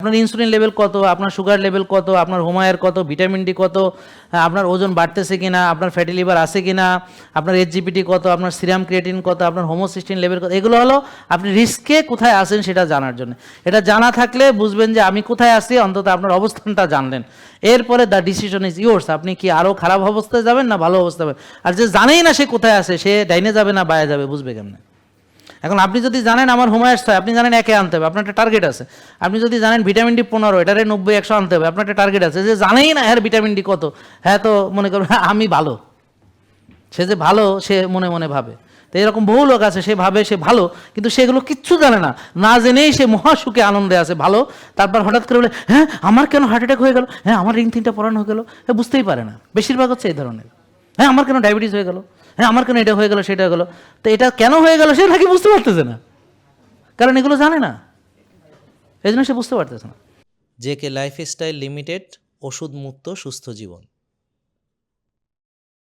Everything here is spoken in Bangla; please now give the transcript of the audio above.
আপনার ইনসুলিন লেভেল কত, আপনার সুগার লেভেল কত, আপনার হোমায়ের কত, ভিটামিন ডি কত, আপনার ওজন বাড়তেছে কিনা, আপনার ফ্যাটি লিভার আছে কিনা, আপনার এইচজিপিটি কত, আপনার সিরাম ক্রিয়েটিন কত, আপনার হোমোসিস্টিন লেভেল কত, এগুলো হলো আপনি রিস্কে কোথায় আছেন সেটা জানার জন্য। এটা জানা থাকলে বুঝবেন যে আমি কোথায় আছি, অন্তত আপনার অবস্থানটা জানলেন। এরপরে দ্য ডিসিশন ইজ ইয়োর্স, আপনি কি আরও খারাপ অবস্থায় যাবেন না ভালো অবস্থায় যাবেন। আর যে জানেই না সে কোথায় আছে, সে ডাইনে যাবে না বায়ে যাবে, বুঝবে কেমনে? এখন আপনি যদি জানেন আমার হোমায়ার্স হয়, আপনি জানেন 1 আনতে হবে, আপনার একটা টার্গেট আছে। আপনি যদি জানেন ভিটামিন ডি 15, এটারে 90-100 আনতে হবে, আপনার একটা টার্গেট আছে। যে জানেই না হ্যাঁ ভিটামিন ডি কত, হ্যাঁ তো মনে করবে আমি ভালো, সে যে ভালো সে মনে মনে ভাবে। তো এরকম বহু লোক আছে, সে ভাবে সে ভালো, কিন্তু সেগুলো কিচ্ছু জানে না, না জেনেই সে মহাসুখে আনন্দে আছে ভালো। তারপর হঠাৎ করে বলে হ্যাঁ আমার কেন হার্ট অ্যাটাক হয়ে গেল, হ্যাঁ আমার রিং 3টা পরানো হয়ে গেল, হ্যাঁ বুঝতেই পারে না। বেশিরভাগ হচ্ছে এই ধরনের, হ্যাঁ আমার কেন ডায়াবেটিস হয়ে গেল, হ্যাঁ আমার কেন এটা হয়ে গেল সেটা হয়ে গেল। তো এটা কেন হয়ে গেল সে নাকি বুঝতে পারতেছে না, কারণ এগুলো জানে না, এই জন্য সে বুঝতে পারতেছে না। জেকে লাইফস্টাইল লিমিটেড, ওষুধ মুক্ত সুস্থ জীবন।